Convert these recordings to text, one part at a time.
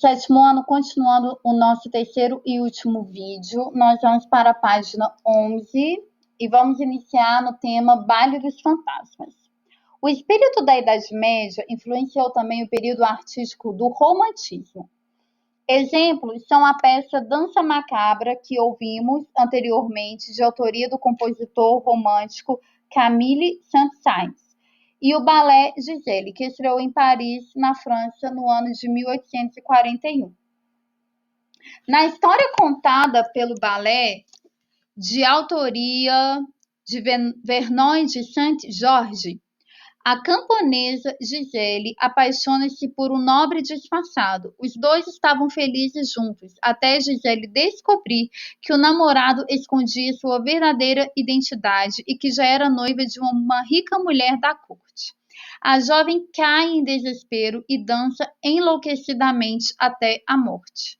Sétimo ano, continuando o nosso terceiro e último vídeo, nós vamos para a página 11 e vamos iniciar no tema Baile dos Fantasmas. O espírito da Idade Média influenciou também o período artístico do Romantismo. Exemplos são a peça Dança Macabra, que ouvimos anteriormente, de autoria do compositor romântico Camille Saint-Saëns, e o balé Giselle, que estreou em Paris, na França, no ano de 1841. Na história contada pelo balé, de autoria de Vernon de Saint-Georges, a camponesa Giselle apaixona-se por um nobre disfarçado. Os dois estavam felizes juntos, até Giselle descobrir que o namorado escondia sua verdadeira identidade e que já era noiva de uma rica mulher da corte. A jovem cai em desespero e dança enlouquecidamente até a morte.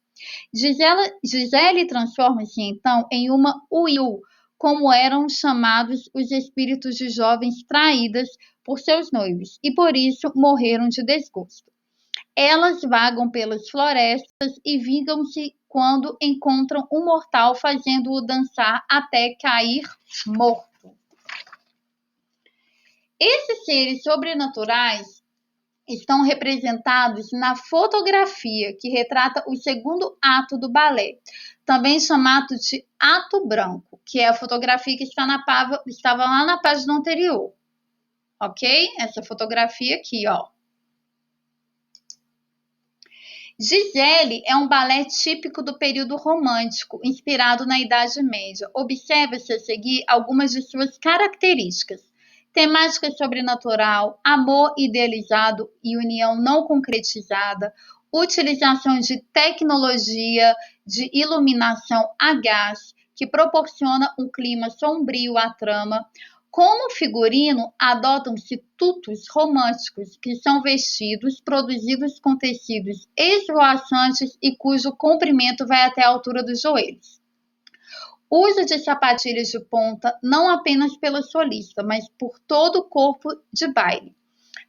Giselle transforma-se então em uma Uil, como eram chamados os espíritos de jovens traídas por seus noivos, e por isso morreram de desgosto. Elas vagam pelas florestas e vingam-se quando encontram um mortal, fazendo-o dançar até cair morto. Esses seres sobrenaturais estão representados na fotografia que retrata o segundo ato do balé, também chamado de ato branco, que é a fotografia que estava lá na página anterior. Ok? Essa fotografia aqui, ó. Giselle é um balé típico do período romântico, inspirado na Idade Média. Observa-se a seguir algumas de suas características: temática sobrenatural, amor idealizado e união não concretizada, utilização de tecnologia de iluminação a gás, que proporciona um clima sombrio à trama. Como figurino, adotam-se tutus românticos, que são vestidos produzidos com tecidos esvoaçantes e cujo comprimento vai até a altura dos joelhos. Uso de sapatilhas de ponta não apenas pela solista, mas por todo o corpo de baile.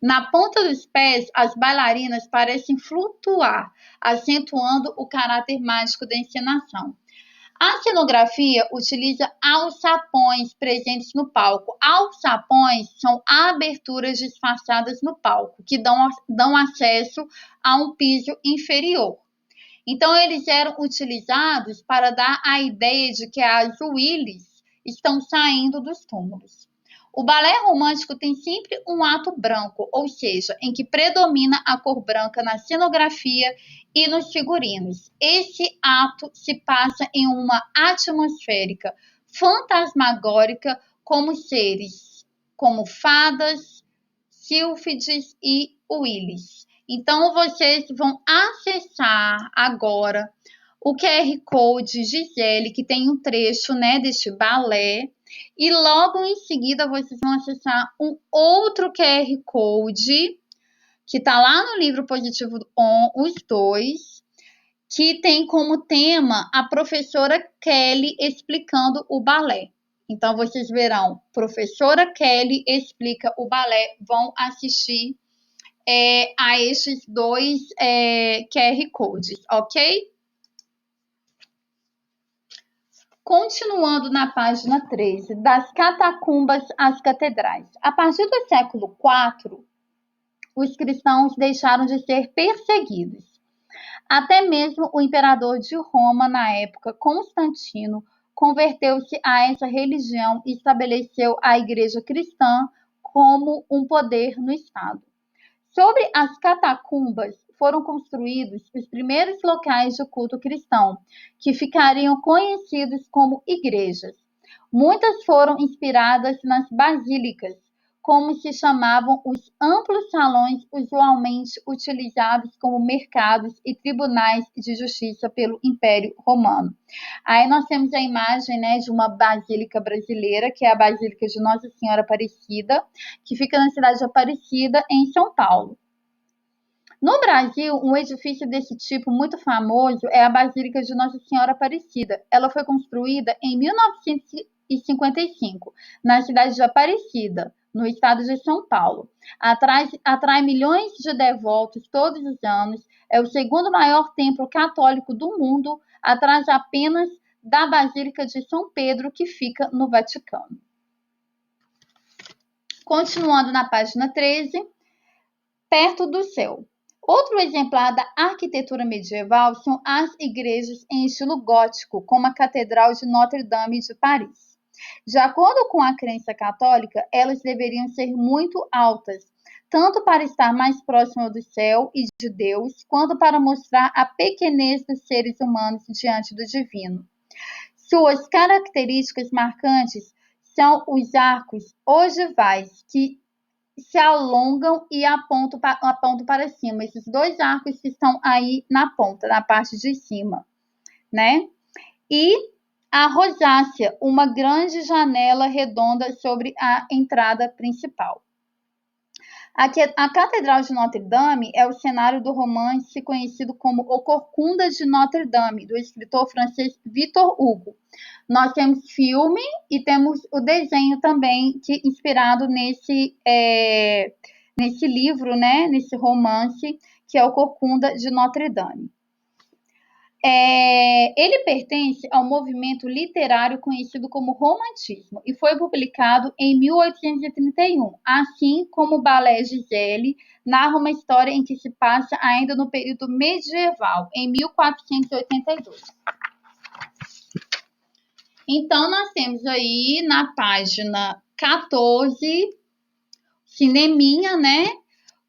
Na ponta dos pés, as bailarinas parecem flutuar, acentuando o caráter mágico da encenação. A cenografia utiliza alçapões presentes no palco. Alçapões são aberturas disfarçadas no palco, que dão acesso a um piso inferior. Então, eles eram utilizados para dar a ideia de que as Uilles estão saindo dos túmulos. O balé romântico tem sempre um ato branco, ou seja, em que predomina a cor branca na cenografia e nos figurinos. Esse ato se passa em uma atmosférica fantasmagórica, como seres como fadas, sílfides e Uilles. Então, vocês vão acessar agora o QR Code Giselle, que tem um trecho, né, deste balé, e logo em seguida vocês vão acessar um outro QR Code, que está lá no livro Positivo On, os dois, que tem como tema a professora Kelly explicando o balé. Então, vocês verão, professora Kelly explica o balé, vão assistir a esses dois QR Codes, ok? Continuando na página 13, das catacumbas às catedrais. A partir do século IV, os cristãos deixaram de ser perseguidos. Até mesmo o imperador de Roma, na época, Constantino, converteu-se a essa religião e estabeleceu a igreja cristã como um poder no Estado. Sobre as catacumbas foram construídos os primeiros locais de culto cristão, que ficariam conhecidos como igrejas. Muitas foram inspiradas nas basílicas, como se chamavam os amplos salões usualmente utilizados como mercados e tribunais de justiça pelo Império Romano. Aí nós temos a imagem, né, de uma basílica brasileira, que é a Basílica de Nossa Senhora Aparecida, que fica na cidade de Aparecida, em São Paulo. No Brasil, um edifício desse tipo muito famoso é a Basílica de Nossa Senhora Aparecida. Ela foi construída em 1955, na cidade de Aparecida, no estado de São Paulo. Atrai milhões de devotos todos os anos. É o segundo maior templo católico do mundo, atrás apenas da Basílica de São Pedro, que fica no Vaticano. Continuando na página 13, perto do céu. Outro exemplar da arquitetura medieval são as igrejas em estilo gótico, como a Catedral de Notre-Dame de Paris. De acordo com a crença católica, elas deveriam ser muito altas, tanto para estar mais próximo do céu e de Deus, quanto para mostrar a pequenez dos seres humanos diante do divino. Suas características marcantes são os arcos ogivais, que se alongam e apontam para cima. Esses dois arcos que estão aí na ponta, na parte de cima, né? E a rosácea, uma grande janela redonda sobre a entrada principal. A Catedral de Notre-Dame é o cenário do romance conhecido como O Corcunda de Notre-Dame, do escritor francês Victor Hugo. Nós temos filme e temos o desenho também, inspirado nesse livro, né, nesse romance, que é O Corcunda de Notre-Dame. Ele pertence ao movimento literário conhecido como Romantismo e foi publicado em 1831, assim como o Ballet Giselle narra uma história em que se passa ainda no período medieval, em 1482. Então, nós temos aí na página 14, cineminha, né,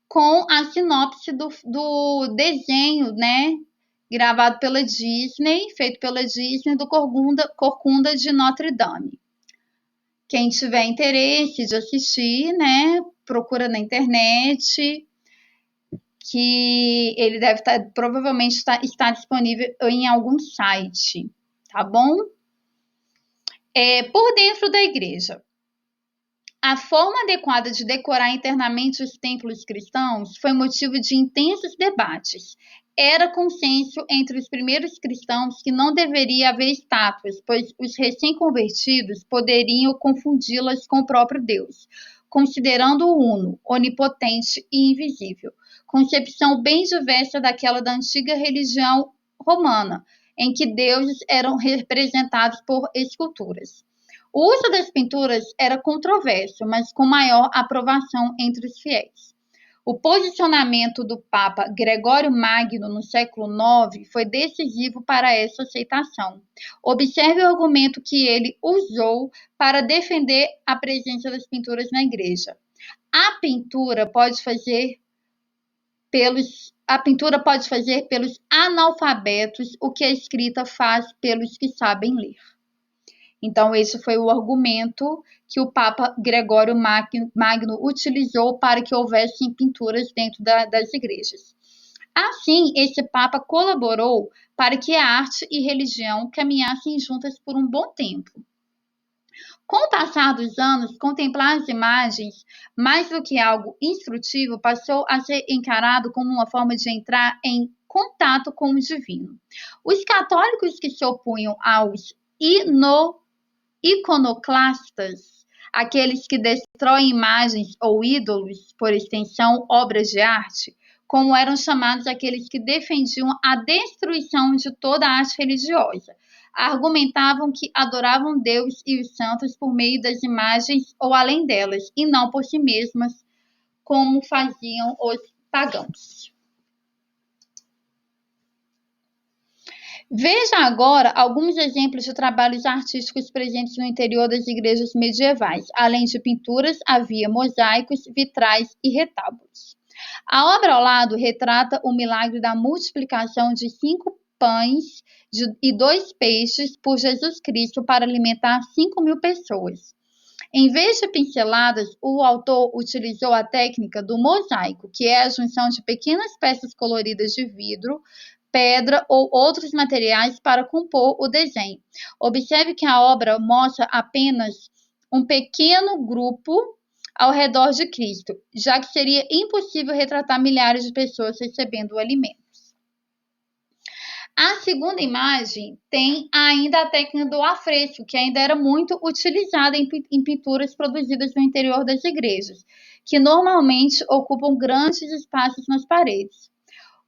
com a sinopse do desenho, né, gravado pela Disney, feito pela Disney, do Corcunda de Notre-Dame. Quem tiver interesse de assistir, né, procura na internet, que ele deve provavelmente está disponível em algum site, tá bom? Por dentro da igreja. A forma adequada de decorar internamente os templos cristãos foi motivo de intensos debates. Era consenso entre os primeiros cristãos que não deveria haver estátuas, pois os recém-convertidos poderiam confundi-las com o próprio Deus, considerando-o uno, onipotente e invisível. Concepção bem diversa daquela da antiga religião romana, em que deuses eram representados por esculturas. O uso das pinturas era controverso, mas com maior aprovação entre os fiéis. O posicionamento do Papa Gregório Magno no século IX foi decisivo para essa aceitação. Observe o argumento que ele usou para defender a presença das pinturas na igreja. A pintura pode fazer pelos analfabetos o que a escrita faz pelos que sabem ler. Então, esse foi o argumento que o Papa Gregório Magno utilizou para que houvessem pinturas dentro das igrejas. Assim, esse Papa colaborou para que a arte e religião caminhassem juntas por um bom tempo. Com o passar dos anos, contemplar as imagens, mais do que algo instrutivo, passou a ser encarado como uma forma de entrar em contato com o divino. Os católicos que se opunham aos iconoclastas, aqueles que destroem imagens ou ídolos, por extensão, obras de arte, como eram chamados aqueles que defendiam a destruição de toda a arte religiosa, argumentavam que adoravam Deus e os santos por meio das imagens ou além delas, e não por si mesmas, como faziam os pagãos. Veja agora alguns exemplos de trabalhos artísticos presentes no interior das igrejas medievais. Além de pinturas, havia mosaicos, vitrais e retábulos. A obra ao lado retrata o milagre da multiplicação de 5 pães e 2 peixes por Jesus Cristo para alimentar 5.000 pessoas. Em vez de pinceladas, o autor utilizou a técnica do mosaico, que é a junção de pequenas peças coloridas de vidro, pedra ou outros materiais para compor o desenho. Observe que a obra mostra apenas um pequeno grupo ao redor de Cristo, já que seria impossível retratar milhares de pessoas recebendo alimentos. A segunda imagem tem ainda a técnica do afresco, que ainda era muito utilizada em pinturas produzidas no interior das igrejas, que normalmente ocupam grandes espaços nas paredes.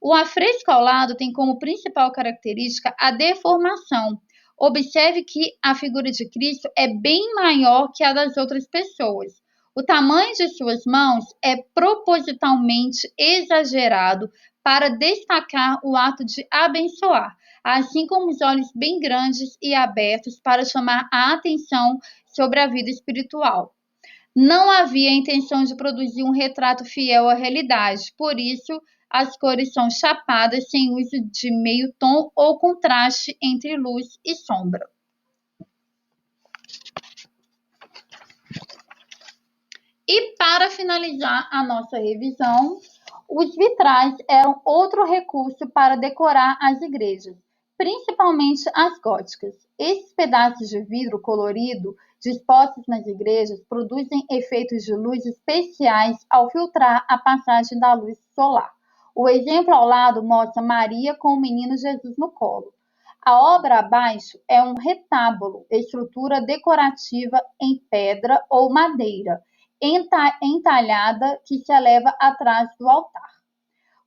O afresco ao lado tem como principal característica a deformação. Observe que a figura de Cristo é bem maior que a das outras pessoas. O tamanho de suas mãos é propositalmente exagerado para destacar o ato de abençoar, assim como os olhos bem grandes e abertos para chamar a atenção sobre a vida espiritual. Não havia intenção de produzir um retrato fiel à realidade, por isso as cores são chapadas sem uso de meio tom ou contraste entre luz e sombra. E para finalizar a nossa revisão, os vitrais eram outro recurso para decorar as igrejas, principalmente as góticas. Esses pedaços de vidro colorido dispostos nas igrejas produzem efeitos de luz especiais ao filtrar a passagem da luz solar. O exemplo ao lado mostra Maria com o menino Jesus no colo. A obra abaixo é um retábulo, estrutura decorativa em pedra ou madeira, entalhada que se eleva atrás do altar.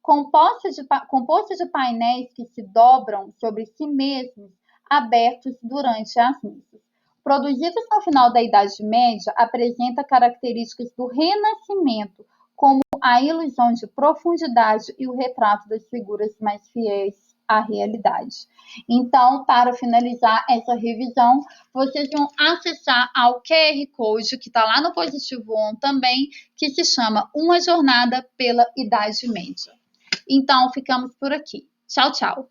Composto de painéis que se dobram sobre si mesmos, abertos durante as missas. Produzidos no final da Idade Média, apresenta características do Renascimento, como a ilusão de profundidade e o retrato das figuras mais fiéis à realidade. Então, para finalizar essa revisão, vocês vão acessar ao QR Code que está lá no Positivo On também, que se chama Uma Jornada pela Idade Média. Então, ficamos por aqui. Tchau, tchau.